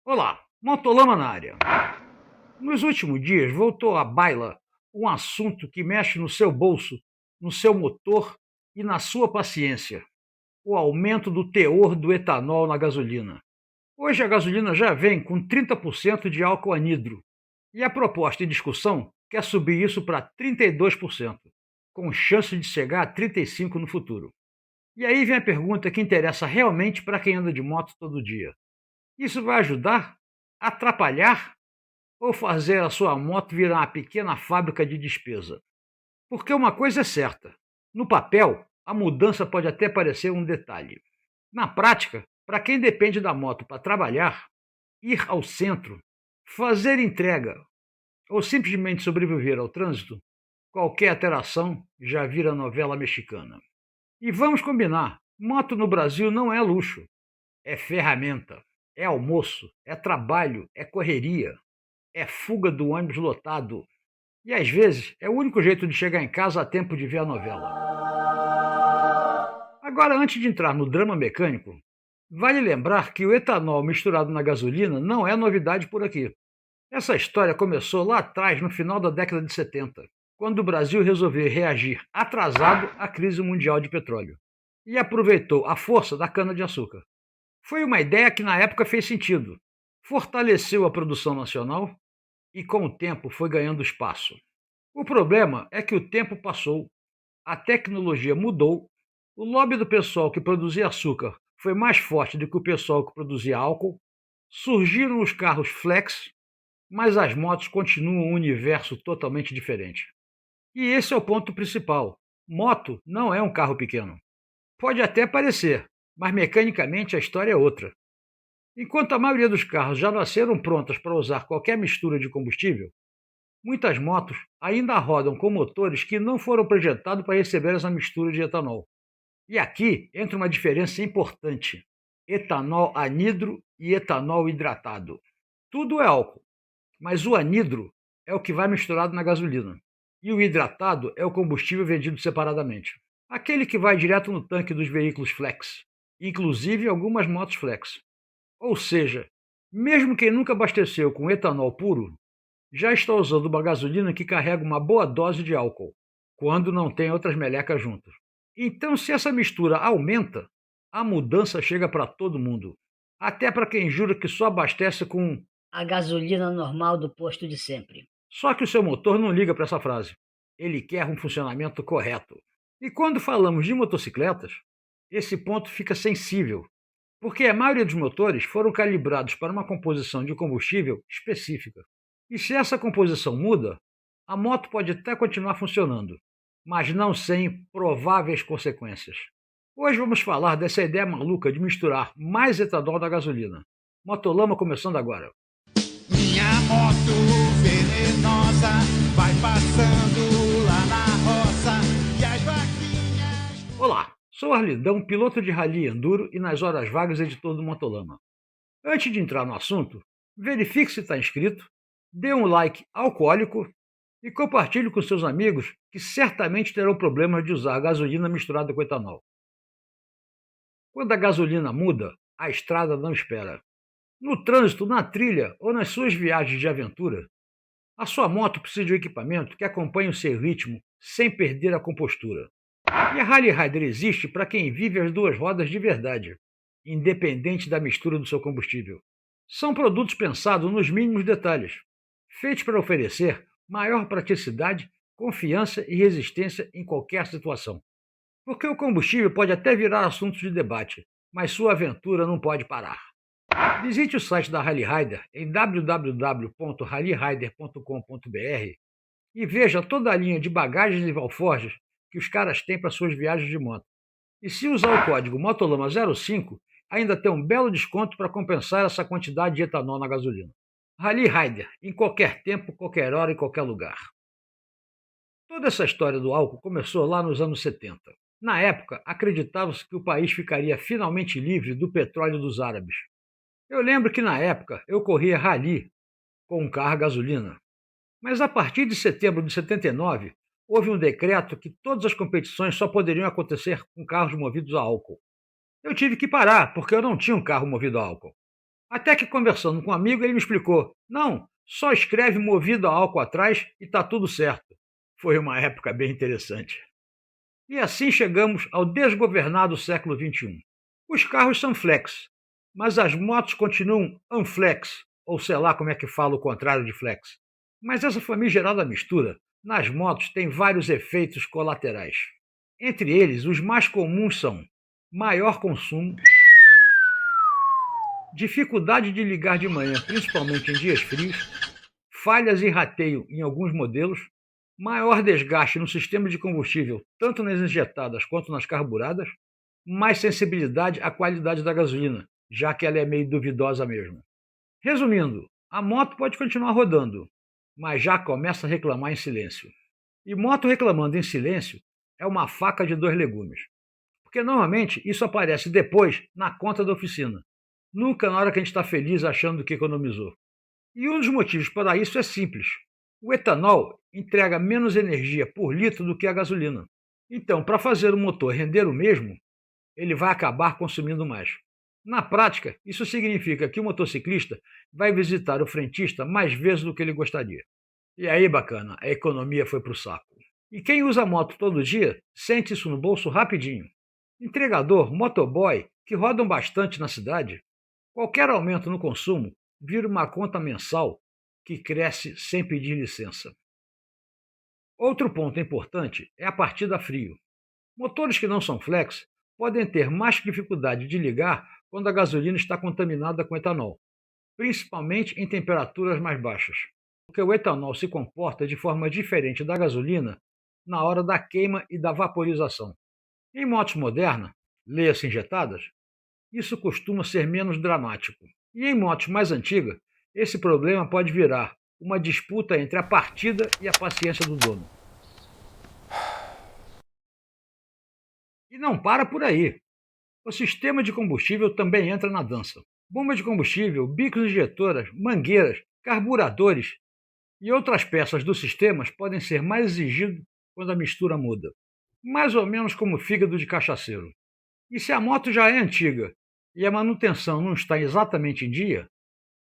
Olá, Motolama na área. Nos últimos dias voltou à baila um assunto que mexe no seu bolso, no seu motor e na sua paciência: o aumento do teor do etanol na gasolina. Hoje a gasolina já vem com 30% de álcool anidro e a proposta em discussão quer subir isso para 32%, com chance de chegar a 35% no futuro. E aí vem a pergunta que interessa realmente para quem anda de moto todo dia: isso vai ajudar? Atrapalhar? Ou fazer a sua moto virar uma pequena fábrica de despesa? Porque uma coisa é certa: no papel, a mudança pode até parecer um detalhe. Na prática, para quem depende da moto para trabalhar, ir ao centro, fazer entrega ou simplesmente sobreviver ao trânsito, qualquer alteração já vira novela mexicana. E vamos combinar: moto no Brasil não é luxo, é ferramenta, é almoço, é trabalho, é correria, é fuga do ônibus lotado. E às vezes é o único jeito de chegar em casa a tempo de ver a novela. Agora, antes de entrar no drama mecânico, vale lembrar que o etanol misturado na gasolina não é novidade por aqui. Essa história começou lá atrás, no final da década de 70, quando o Brasil resolveu reagir atrasado à crise mundial de petróleo e aproveitou a força da cana-de-açúcar. Foi uma ideia que na época fez sentido, fortaleceu a produção nacional e com o tempo foi ganhando espaço. O problema é que o tempo passou, a tecnologia mudou, o lobby do pessoal que produzia açúcar foi mais forte do que o pessoal que produzia álcool, surgiram os carros flex, mas as motos continuam um universo totalmente diferente. E esse é o ponto principal: moto não é um carro pequeno. Pode até parecer, mas mecanicamente a história é outra. Enquanto a maioria dos carros já nasceram prontas para usar qualquer mistura de combustível, muitas motos ainda rodam com motores que não foram projetados para receber essa mistura de etanol. E aqui entra uma diferença importante: etanol anidro e etanol hidratado. Tudo é álcool, mas o anidro é o que vai misturado na gasolina. E o hidratado é o combustível vendido separadamente. Aquele que vai direto no tanque dos veículos flex, inclusive algumas motos flex. Ou seja, mesmo quem nunca abasteceu com etanol puro, já está usando uma gasolina que carrega uma boa dose de álcool, quando não tem outras melecas juntas. Então, se essa mistura aumenta, a mudança chega para todo mundo. Até para quem jura que só abastece com. A gasolina normal do posto de sempre. Só que o seu motor não liga para essa frase. Ele quer um funcionamento correto. E quando falamos de motocicletas, esse ponto fica sensível, porque a maioria dos motores foram calibrados para uma composição de combustível específica. E se essa composição muda, a moto pode até continuar funcionando, mas não sem prováveis consequências. Hoje vamos falar dessa ideia maluca de misturar mais etanol na gasolina. Motolama começando agora. Minha moto venenosa vai passando lá na roça e as vaquinhas. Olá, sou Arlidão, piloto de rally enduro e nas horas vagas editor do Motolama. Antes de entrar no assunto, verifique se está inscrito, dê um like alcoólico e compartilhe com seus amigos que certamente terão problemas de usar gasolina misturada com etanol. Quando a gasolina muda, a estrada não espera. No trânsito, na trilha ou nas suas viagens de aventura, a sua moto precisa de um equipamento que acompanhe o seu ritmo sem perder a compostura. E a Harley Rider existe para quem vive as duas rodas de verdade, independente da mistura do seu combustível. São produtos pensados nos mínimos detalhes, feitos para oferecer maior praticidade, confiança e resistência em qualquer situação. Porque o combustível pode até virar assunto de debate, mas sua aventura não pode parar. Visite o site da Harley Rider em www.harleyrider.com.br e veja toda a linha de bagagens e alforjes que os caras têm para suas viagens de moto. E se usar o código Motolama05, ainda tem um belo desconto para compensar essa quantidade de etanol na gasolina. Harley Rider, em qualquer tempo, qualquer hora e qualquer lugar. Toda essa história do álcool começou lá nos anos 70. Na época, acreditava-se que o país ficaria finalmente livre do petróleo dos árabes. Eu lembro que na época eu corria rally com um carro a gasolina. Mas a partir de setembro de 79, houve um decreto que todas as competições só poderiam acontecer com carros movidos a álcool. Eu tive que parar, porque eu não tinha um carro movido a álcool. Até que, conversando com um amigo, ele me explicou: não, só escreve movido a álcool atrás e tá tudo certo. Foi uma época bem interessante. E assim chegamos ao desgovernado século XXI. Os carros são flex, mas as motos continuam unflex, ou sei lá como é que fala o contrário de flex. Mas essa famigerada mistura nas motos tem vários efeitos colaterais. Entre eles, os mais comuns são maior consumo, dificuldade de ligar de manhã, principalmente em dias frios, falhas e rateio em alguns modelos, maior desgaste no sistema de combustível, tanto nas injetadas quanto nas carburadas, mais sensibilidade à qualidade da gasolina, já que ela é meio duvidosa mesmo. Resumindo, a moto pode continuar rodando, mas já começa a reclamar em silêncio. E moto reclamando em silêncio é uma faca de dois legumes, porque normalmente isso aparece depois na conta da oficina, nunca na hora que a gente está feliz achando que economizou. E um dos motivos para isso é simples. O etanol entrega menos energia por litro do que a gasolina. Então, para fazer o motor render o mesmo, ele vai acabar consumindo mais. Na prática, isso significa que o motociclista vai visitar o frentista mais vezes do que ele gostaria. E aí, bacana, a economia foi para o saco. E quem usa moto todo dia sente isso no bolso rapidinho. Entregador, motoboy, que rodam bastante na cidade, qualquer aumento no consumo vira uma conta mensal que cresce sem pedir licença. Outro ponto importante é a partida a frio. Motores que não são flex podem ter mais dificuldade de ligar quando a gasolina está contaminada com etanol, principalmente em temperaturas mais baixas, porque o etanol se comporta de forma diferente da gasolina na hora da queima e da vaporização. Em motos modernas, leia-se injetadas, isso costuma ser menos dramático. E em motos mais antigas, esse problema pode virar uma disputa entre a partida e a paciência do dono. E não para por aí. O sistema de combustível também entra na dança. Bomba de combustível, bicos injetoras, mangueiras, carburadores e outras peças do sistema podem ser mais exigidos quando a mistura muda. Mais ou menos como fígado de cachaceiro. E se a moto já é antiga e a manutenção não está exatamente em dia,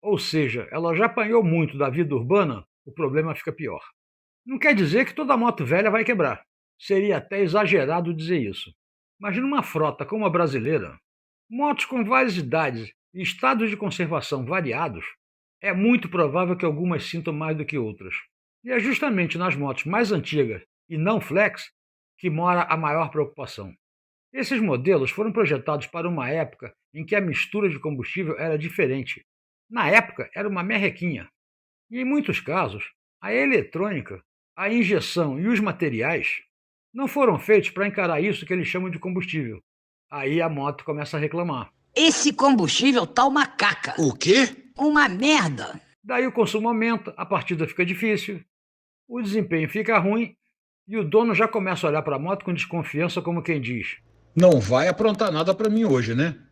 ou seja, ela já apanhou muito da vida urbana, o problema fica pior. Não quer dizer que toda moto velha vai quebrar. Seria até exagerado dizer isso. Mas numa frota como a brasileira, motos com várias idades e estados de conservação variados, é muito provável que algumas sintam mais do que outras. E é justamente nas motos mais antigas e não flex que mora a maior preocupação. Esses modelos foram projetados para uma época em que a mistura de combustível era diferente. Na época, era uma merrequinha. E em muitos casos, a eletrônica, a injeção e os materiais não foram feitos para encarar isso que eles chamam de combustível. Aí a moto começa a reclamar. Esse combustível tá uma caca. O quê? Uma merda. Daí o consumo aumenta, a partida fica difícil, o desempenho fica ruim e o dono já começa a olhar para a moto com desconfiança, como quem diz: Não vai aprontar nada pra mim hoje, né?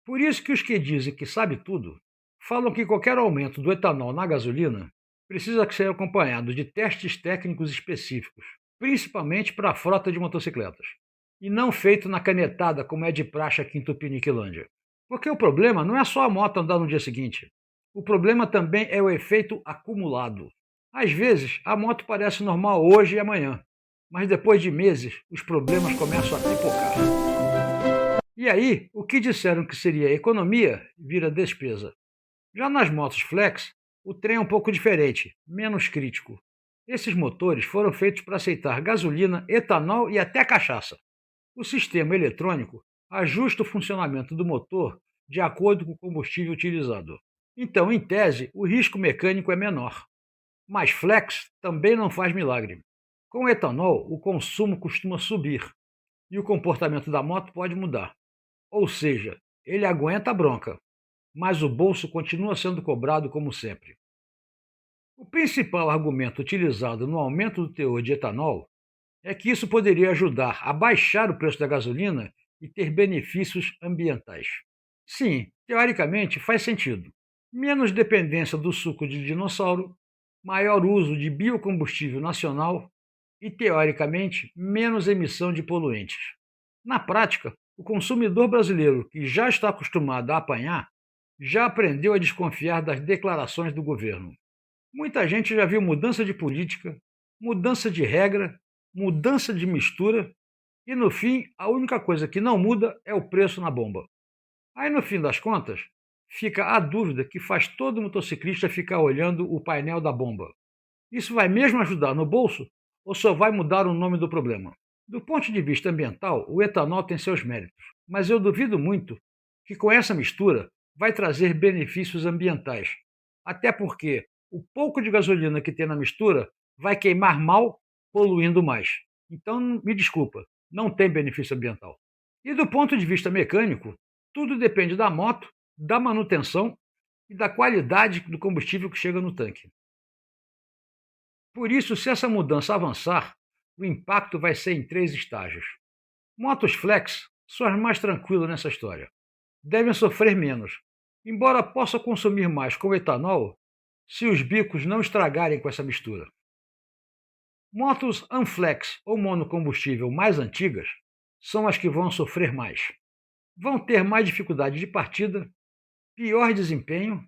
por isso que os que dizem que sabe tudo falam que qualquer aumento do etanol na gasolina precisa ser acompanhado de testes técnicos específicos, principalmente para a frota de motocicletas, e não feito na canetada como é de praxe aqui em Tupiniquilândia. Porque o problema não é só a moto andar no dia seguinte. O problema também é o efeito acumulado. Às vezes, a moto parece normal hoje e amanhã, mas depois de meses, os problemas começam a pipocar. E aí, o que disseram que seria economia vira despesa. Já nas motos flex, o trem é um pouco diferente, menos crítico. Esses motores foram feitos para aceitar gasolina, etanol e até cachaça. O sistema eletrônico ajusta o funcionamento do motor de acordo com o combustível utilizado. Então, em tese, o risco mecânico é menor. Mas flex também não faz milagre. Com o etanol, o consumo costuma subir e o comportamento da moto pode mudar. Ou seja, ele aguenta a bronca, mas o bolso continua sendo cobrado como sempre. O principal argumento utilizado no aumento do teor de etanol é que isso poderia ajudar a baixar o preço da gasolina e ter benefícios ambientais. Sim, teoricamente faz sentido. Menos dependência do suco de dinossauro, maior uso de biocombustível nacional e, teoricamente, menos emissão de poluentes. Na prática, o consumidor brasileiro, que já está acostumado a apanhar, já aprendeu a desconfiar das declarações do governo. Muita gente já viu mudança de política, mudança de regra, mudança de mistura e, no fim, a única coisa que não muda é o preço na bomba. Aí, no fim das contas, fica a dúvida que faz todo motociclista ficar olhando o painel da bomba. Isso vai mesmo ajudar no bolso ou só vai mudar o nome do problema? Do ponto de vista ambiental, o etanol tem seus méritos, mas eu duvido muito que com essa mistura vai trazer benefícios ambientais. Até porque o pouco de gasolina que tem na mistura vai queimar mal, poluindo mais. Então, me desculpa, não tem benefício ambiental. E do ponto de vista mecânico, tudo depende da moto, da manutenção e da qualidade do combustível que chega no tanque. Por isso, se essa mudança avançar, o impacto vai ser em 3 estágios. Motos flex são as mais tranquilas nessa história. Devem sofrer menos, embora possa consumir mais com etanol se os bicos não estragarem com essa mistura. Motos unflex ou monocombustível mais antigas são as que vão sofrer mais. Vão ter mais dificuldade de partida, pior desempenho,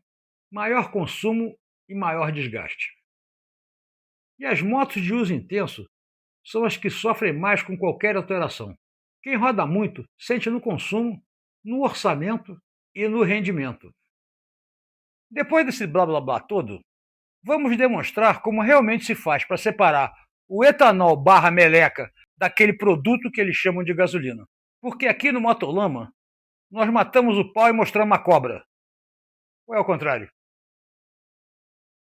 maior consumo e maior desgaste. E as motos de uso intenso são as que sofrem mais com qualquer alteração. Quem roda muito sente no consumo, no orçamento e no rendimento. Depois desse blá blá blá todo, vamos demonstrar como realmente se faz para separar o etanol barra meleca daquele produto que eles chamam de gasolina. Porque aqui no Motolama, nós matamos o pau e mostramos a cobra. Ou é ao contrário?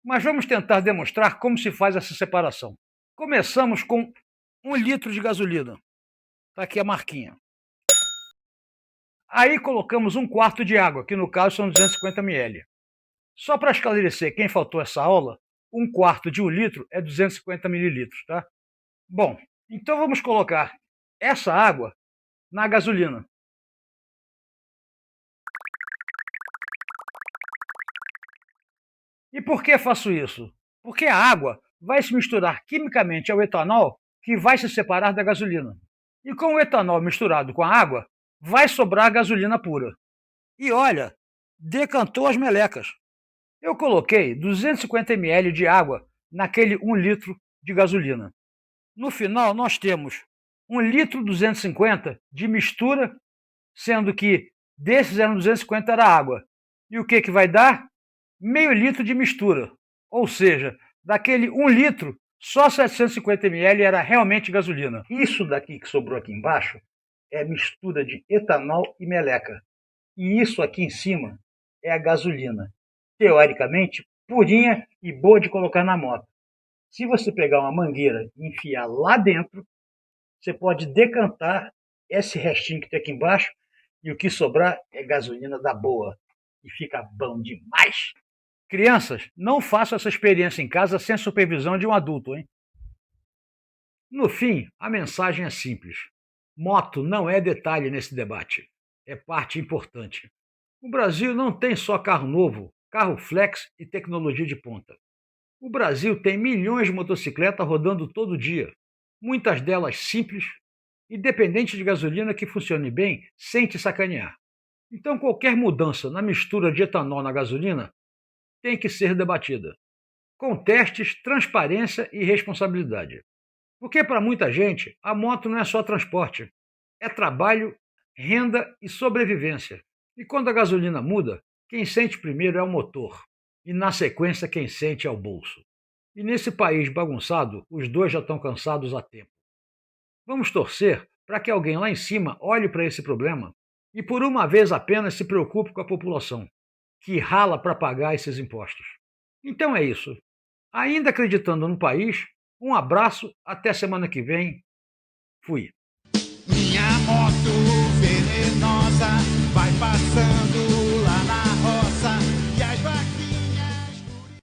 Mas vamos tentar demonstrar como se faz essa separação. Começamos com 1 litro de gasolina. Está aqui a marquinha. Aí colocamos 1/4 de água, que no caso são 250 ml. Só para esclarecer quem faltou essa aula, 1/4 de 1 litro é 250 mililitros, tá? Bom, então vamos colocar essa água na gasolina. E por que faço isso? Porque a água vai se misturar quimicamente ao etanol, que vai se separar da gasolina. E com o etanol misturado com a água, vai sobrar gasolina pura. E olha, decantou as melecas. Eu coloquei 250 ml de água naquele 1 litro de gasolina. No final, nós temos 1 litro 250 de mistura, sendo que desses 250 era água. E o que vai dar? Meio litro de mistura. Ou seja, daquele 1 litro, só 750 ml era realmente gasolina. Isso daqui que sobrou aqui embaixo é mistura de etanol e meleca. E isso aqui em cima é a gasolina. Teoricamente, purinha e boa de colocar na moto. Se você pegar uma mangueira e enfiar lá dentro, você pode decantar esse restinho que tem aqui embaixo e o que sobrar é gasolina da boa. E fica bom demais. Crianças, não façam essa experiência em casa sem supervisão de um adulto, hein? No fim, a mensagem é simples. Moto não é detalhe nesse debate. É parte importante. O Brasil não tem só carro novo, carro flex e tecnologia de ponta. O Brasil tem milhões de motocicletas rodando todo dia. Muitas delas simples e dependentes de gasolina que funcione bem sem te sacanear. Então qualquer mudança na mistura de etanol na gasolina tem que ser debatida, com testes, transparência e responsabilidade. Porque para muita gente, a moto não é só transporte, é trabalho, renda e sobrevivência. E quando a gasolina muda, quem sente primeiro é o motor, e na sequência quem sente é o bolso. E nesse país bagunçado, os dois já estão cansados há tempo. Vamos torcer para que alguém lá em cima olhe para esse problema e por uma vez apenas se preocupe com a população, que rala para pagar esses impostos. Então é isso. Ainda acreditando no país, um abraço, até semana que vem. Fui. Minha moto venenosa vai passar.